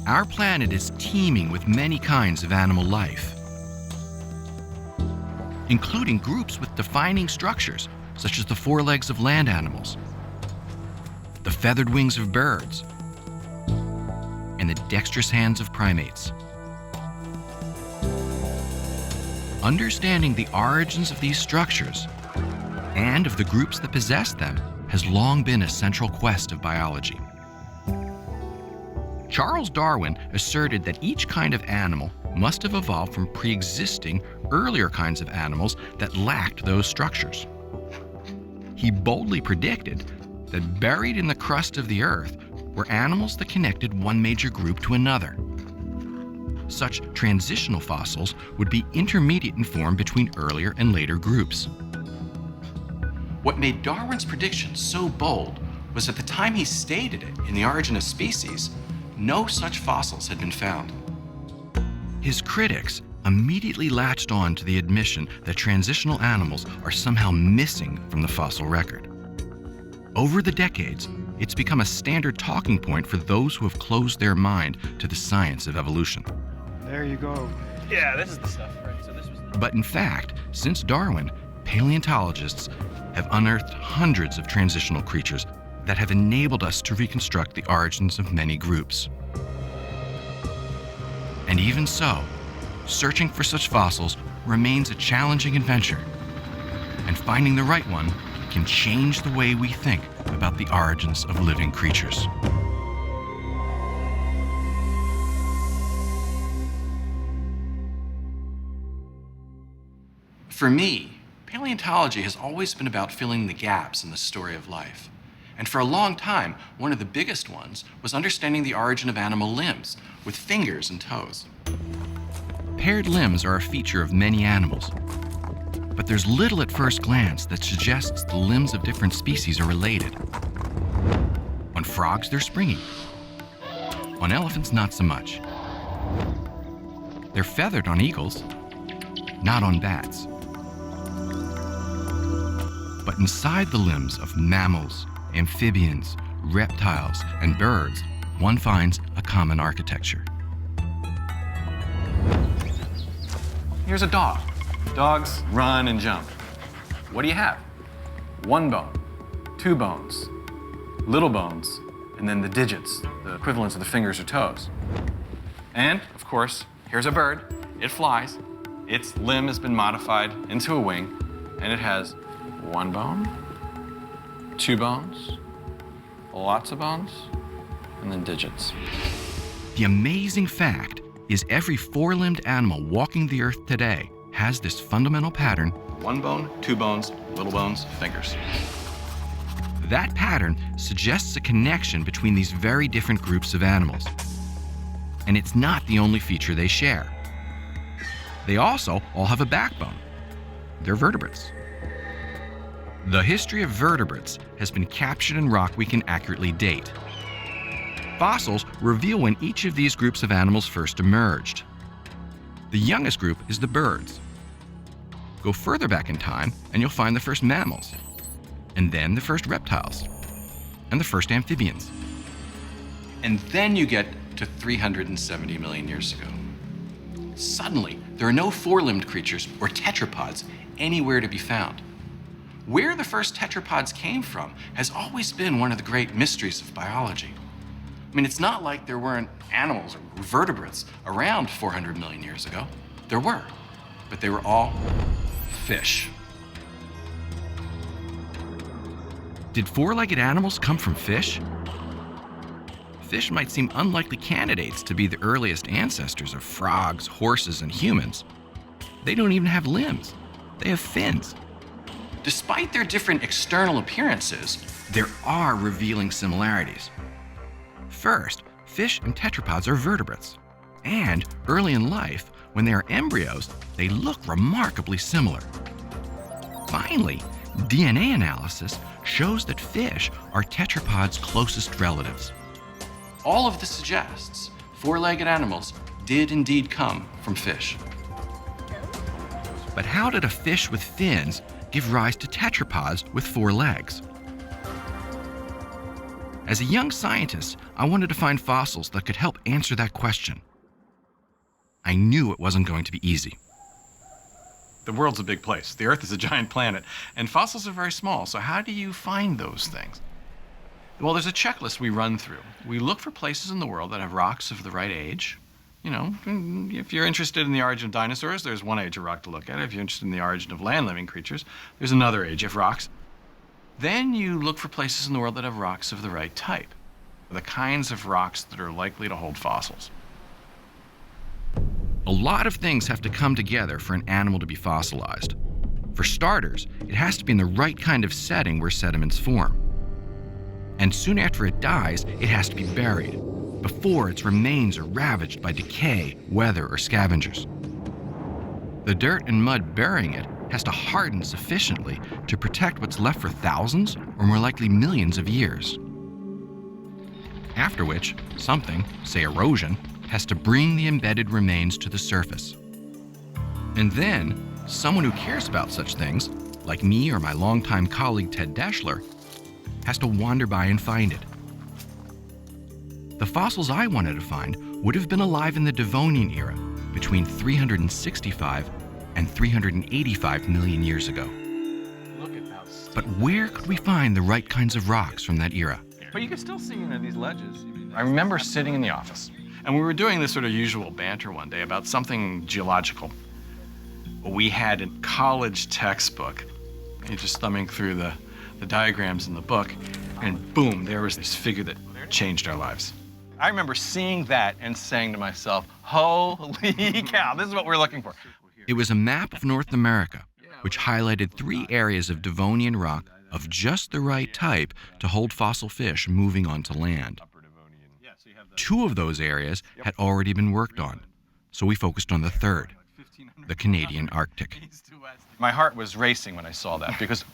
Our planet is teeming with many kinds of animal life, including groups with defining structures, such as the forelegs of land animals, the feathered wings of birds, and the dexterous hands of primates. Understanding the origins of these structures and of the groups that possess them has long been a central quest of biology. Charles Darwin asserted that each kind of animal must have evolved from pre-existing earlier kinds of animals that lacked those structures. He boldly predicted that buried in the crust of the earth were animals that connected one major group to another. Such transitional fossils would be intermediate in form between earlier and later groups. What made Darwin's prediction so bold was at the time he stated it in The Origin of Species, no such fossils had been found. His critics immediately latched on to the admission that transitional animals are somehow missing from the fossil record. Over the decades, it's become a standard talking point for those who have closed their mind to the science of evolution. There you go. Yeah, this is the stuff, right? So this was. But in fact, since Darwin, paleontologists have unearthed hundreds of transitional creatures that have enabled us to reconstruct the origins of many groups. And even so, searching for such fossils remains a challenging adventure, and finding the right one can change the way we think about the origins of living creatures. For me, paleontology has always been about filling the gaps in the story of life. And for a long time, one of the biggest ones was understanding the origin of animal limbs, with fingers and toes. Paired limbs are a feature of many animals, but there's little at first glance that suggests the limbs of different species are related. On frogs, they're springy. On elephants, not so much. They're feathered on eagles, not on bats. But inside the limbs of mammals, amphibians, reptiles, and birds, one finds a common architecture. Here's a dog. Dogs run and jump. What do you have? One bone, two bones, little bones, and then the digits, the equivalents of the fingers or toes. And, of course, here's a bird. It flies. Its limb has been modified into a wing, and it has one bone, two bones, lots of bones, and then digits. The amazing fact is every four-limbed animal walking the earth today has this fundamental pattern: one bone, two bones, little bones, fingers. That pattern suggests a connection between these very different groups of animals. And it's not the only feature they share. They also all have a backbone. They're vertebrates. The history of vertebrates has been captured in rock we can accurately date. Fossils reveal when each of these groups of animals first emerged. The youngest group is the birds. Go further back in time and you'll find the first mammals, and then the first reptiles, and the first amphibians. And then you get to 370 million years ago. Suddenly, there are no four-limbed creatures or tetrapods anywhere to be found. Where the first tetrapods came from has always been one of the great mysteries of biology. I mean, it's not like there weren't animals or vertebrates around 400 million years ago. There were, but they were all fish. Did four-legged animals come from fish? Fish might seem unlikely candidates to be the earliest ancestors of frogs, horses, and humans. They don't even have limbs. They have fins. Despite their different external appearances, there are revealing similarities. First, fish and tetrapods are vertebrates. And early in life, when they are embryos, they look remarkably similar. Finally, DNA analysis shows that fish are tetrapods' closest relatives. All of this suggests four-legged animals did indeed come from fish. But how did a fish with fins give rise to tetrapods with four legs? As a young scientist, I wanted to find fossils that could help answer that question. I knew it wasn't going to be easy. The world's a big place. The Earth is a giant planet, and fossils are very small. So how do you find those things? Well, there's a checklist we run through. We look for places in the world that have rocks of the right age. You know, if you're interested in the origin of dinosaurs, there's one age of rock to look at. If you're interested in the origin of land-living creatures, there's another age of rocks. Then you look for places in the world that have rocks of the right type, the kinds of rocks that are likely to hold fossils. A lot of things have to come together for an animal to be fossilized. For starters, it has to be in the right kind of setting where sediments form. And soon after it dies, it has to be buried, before its remains are ravaged by decay, weather, or scavengers. The dirt and mud burying it has to harden sufficiently to protect what's left for thousands, or more likely millions of years. After which, something, say erosion, has to bring the embedded remains to the surface. And then, someone who cares about such things, like me or my longtime colleague Ted Deschler, has to wander by and find it. The fossils I wanted to find would have been alive in the Devonian era, between 365 and 385 million years ago. Look at how But where could we find the right kinds of rocks from that era? But you can still see, these ledges. I remember sitting in the office, and we were doing this sort of usual banter one day about something geological. We had a college textbook, and just thumbing through the diagrams in the book, and boom, there was this figure that changed our lives. I remember seeing that and saying to myself, holy cow, this is what we're looking for. It was a map of North America, which highlighted 3 areas of Devonian rock of just the right type to hold fossil fish moving onto land. 2 of those areas had already been worked on, so we focused on the 3rd, the Canadian Arctic. My heart was racing when I saw that, because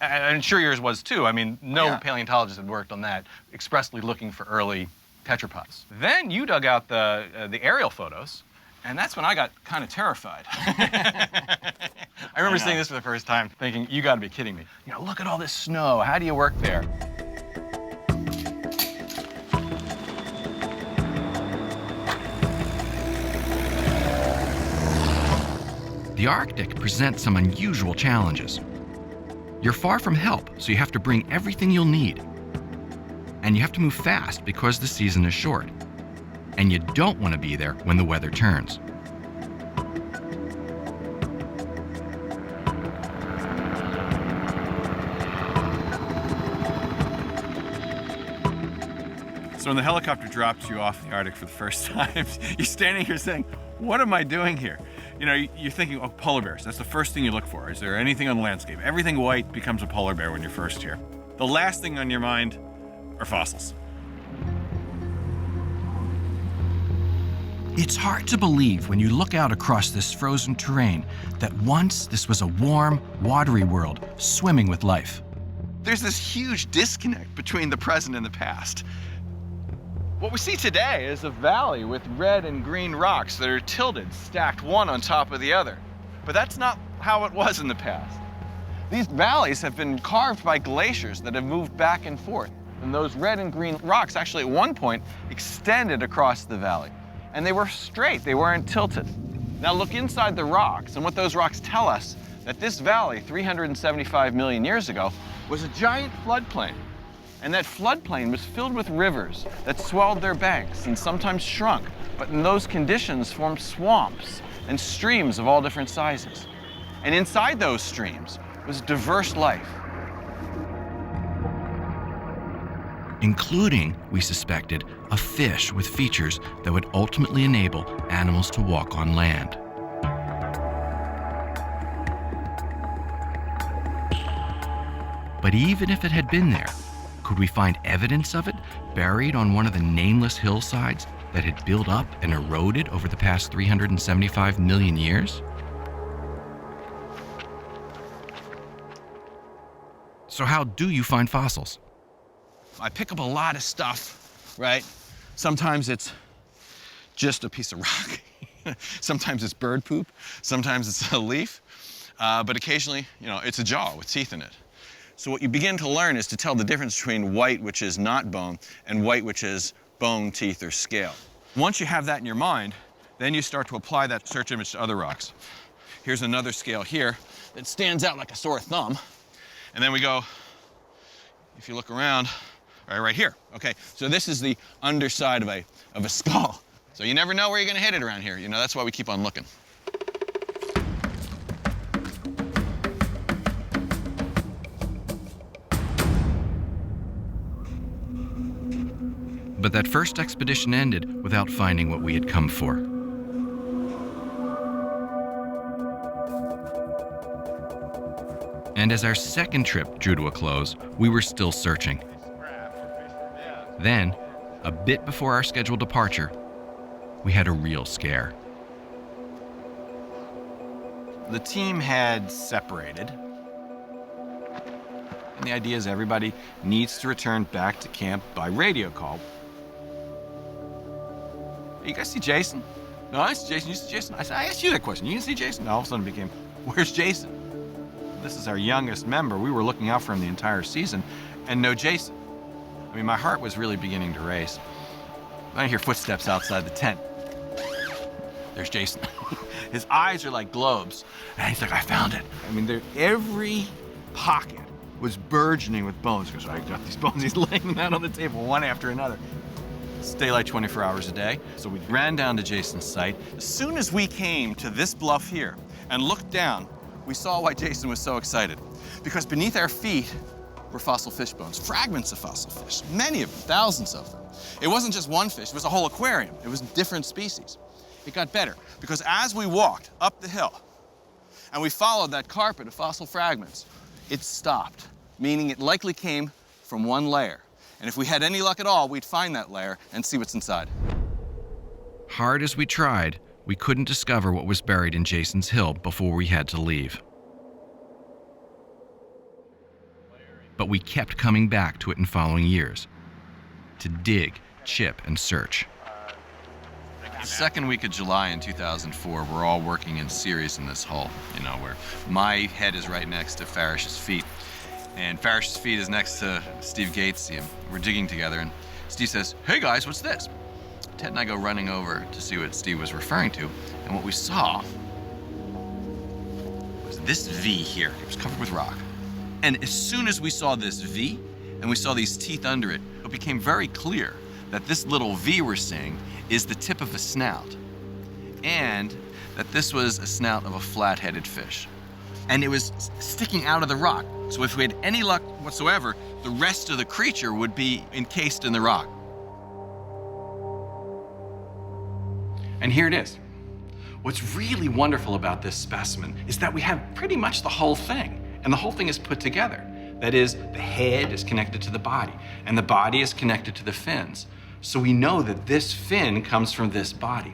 I'm sure yours was too. I mean, no paleontologist had worked on that, expressly looking for early tetrapods. Then you dug out the aerial photos, and that's when I got kind of terrified. I remember seeing this for the first time, thinking, you gotta be kidding me. You know, look at all this snow. How do you work there? The Arctic presents some unusual challenges. You're far from help, so you have to bring everything you'll need. And you have to move fast because the season is short. And you don't want to be there when the weather turns. So when the helicopter drops you off the Arctic for the first time, you're standing here saying, what am I doing here? You know, you're thinking, oh, polar bears. That's the first thing you look for. Is there anything on the landscape? Everything white becomes a polar bear when you're first here. The last thing on your mind are fossils. It's hard to believe when you look out across this frozen terrain that once this was a warm, watery world swimming with life. There's this huge disconnect between the present and the past. What we see today is a valley with red and green rocks that are tilted, stacked one on top of the other. But that's not how it was in the past. These valleys have been carved by glaciers that have moved back and forth. And those red and green rocks actually at one point extended across the valley. And they were straight, they weren't tilted. Now look inside the rocks, and what those rocks tell us, that this valley 375 million years ago was a giant floodplain. And that floodplain was filled with rivers that swelled their banks and sometimes shrunk, but in those conditions formed swamps and streams of all different sizes. And inside those streams was diverse life. Including, we suspected, a fish with features that would ultimately enable animals to walk on land. But even if it had been there, could we find evidence of it buried on one of the nameless hillsides that had built up and eroded over the past 375 million years? So how do you find fossils? I pick up a lot of stuff, right? Sometimes it's just a piece of rock. Sometimes it's bird poop. Sometimes it's a leaf. But occasionally, you know, it's a jaw with teeth in it. So what you begin to learn is to tell the difference between white, which is not bone, and white, which is bone, teeth, or scale. Once you have that in your mind, then you start to apply that search image to other rocks. Here's another scale here that stands out like a sore thumb. And then we go, if you look around, right here. Okay, so this is the underside of a skull. So you never know where you're gonna hit it around here. You know, that's why we keep on looking. But that first expedition ended without finding what we had come for. And as our second trip drew to a close, we were still searching. Then, a bit before our scheduled departure, we had a real scare. The team had separated. And the idea is everybody needs to return back to camp by radio call. Hey, you guys see Jason? No, I see Jason. You see Jason? I asked you that question. You didn't see Jason? No, all of a sudden it became, where's Jason? This is our youngest member. We were looking out for him the entire season, and no Jason. I mean, my heart was really beginning to race. I hear footsteps outside the tent. There's Jason. His eyes are like globes, and he's like, I found it. I mean, every pocket was burgeoning with bones, because I got these bones. He's laying them out on the table, one after another. It's daylight 24 hours a day, so we ran down to Jason's site. As soon as we came to this bluff here and looked down, we saw why Jason was so excited. Because beneath our feet were fossil fish bones, fragments of fossil fish, many of them, thousands of them. It wasn't just one fish, it was a whole aquarium. It was different species. It got better, because as we walked up the hill and we followed that carpet of fossil fragments, it stopped, meaning it likely came from one layer. And if we had any luck at all, we'd find that layer and see what's inside. Hard as we tried, we couldn't discover what was buried in Jason's hill before we had to leave. But we kept coming back to it in following years, to dig, chip, and search. The second week of July in 2004, we're all working in series in this hole, you know, where my head is right next to Farish's feet. And Farish's feet is next to Steve Gates. We're digging together, and Steve says, hey guys, what's this? Ted and I go running over to see what Steve was referring to, and what we saw was this V here. It was covered with rock. And as soon as we saw this V, and we saw these teeth under it, it became very clear that this little V we're seeing is the tip of a snout, and that this was a snout of a flat-headed fish. And it was sticking out of the rock. So if we had any luck whatsoever, the rest of the creature would be encased in the rock. And here it is. What's really wonderful about this specimen is that we have pretty much the whole thing, and the whole thing is put together. That is, the head is connected to the body, and the body is connected to the fins. So we know that this fin comes from this body.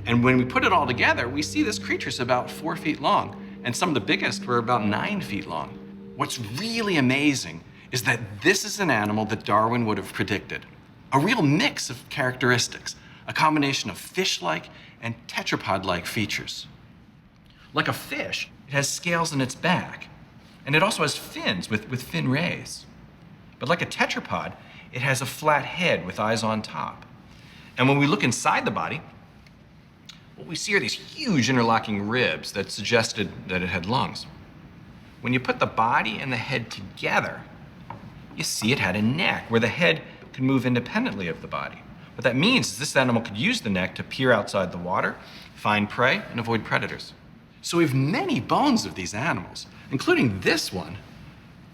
And when we put it all together, we see this creature's about 4 feet long, and some of the biggest were about 9 feet long. What's really amazing is that this is an animal that Darwin would have predicted. A real mix of characteristics, a combination of fish-like and tetrapod-like features. Like a fish, it has scales in its back, and it also has fins with fin rays. But like a tetrapod, it has a flat head with eyes on top. And when we look inside the body, what we see are these huge interlocking ribs that suggested that it had lungs. When you put the body and the head together, you see it had a neck where the head could move independently of the body. What that means is this animal could use the neck to peer outside the water, find prey, and avoid predators. So we have many bones of these animals, including this one,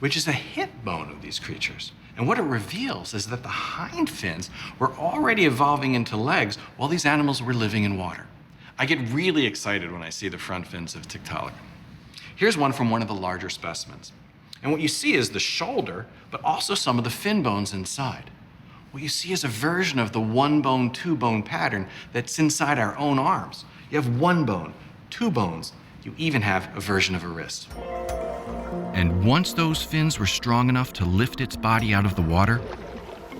which is a hip bone of these creatures. And what it reveals is that the hind fins were already evolving into legs while these animals were living in water. I get really excited when I see the front fins of Tiktaalik. Here's one from one of the larger specimens. And what you see is the shoulder, but also some of the fin bones inside. What you see is a version of the one bone, two bone pattern that's inside our own arms. You have one bone, two bones. You even have a version of a wrist. And once those fins were strong enough to lift its body out of the water,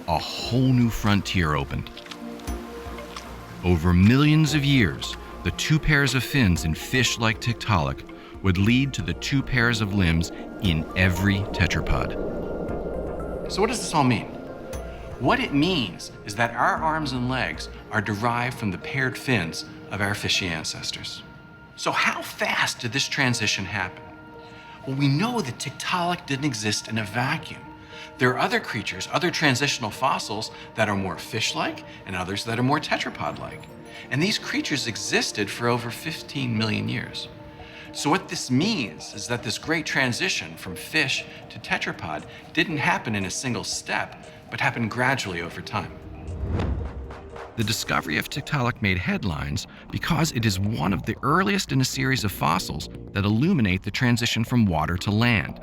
a whole new frontier opened. Over millions of years, the two pairs of fins in fish like Tiktaalik would lead to the 2 pairs of limbs in every tetrapod. So what does this all mean? What it means is that our arms and legs are derived from the paired fins of our fishy ancestors. So how fast did this transition happen? Well, we know that Tiktaalik didn't exist in a vacuum. There are other creatures, other transitional fossils that are more fish-like and others that are more tetrapod-like. And these creatures existed for over 15 million years. So what this means is that this great transition from fish to tetrapod didn't happen in a single step, but happened gradually over time. The discovery of Tiktaalik made headlines because it is one of the earliest in a series of fossils that illuminate the transition from water to land.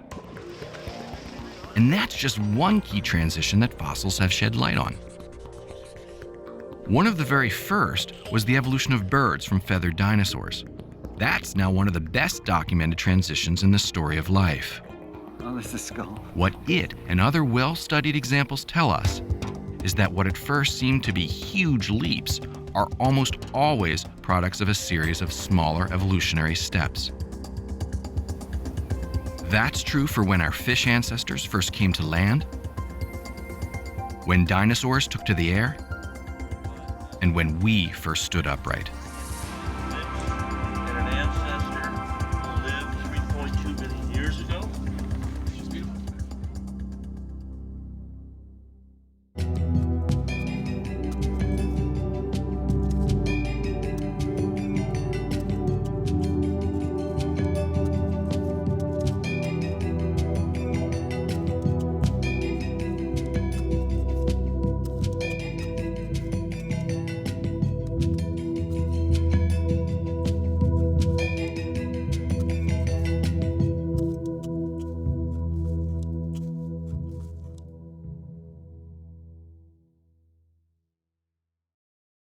And that's just one key transition that fossils have shed light on. One of the very first was the evolution of birds from feathered dinosaurs. That's now one of the best documented transitions in the story of life. Oh, this is a skull. What it and other well-studied examples tell us is that what at first seemed to be huge leaps are almost always products of a series of smaller evolutionary steps. That's true for when our fish ancestors first came to land, when dinosaurs took to the air, and when we first stood upright.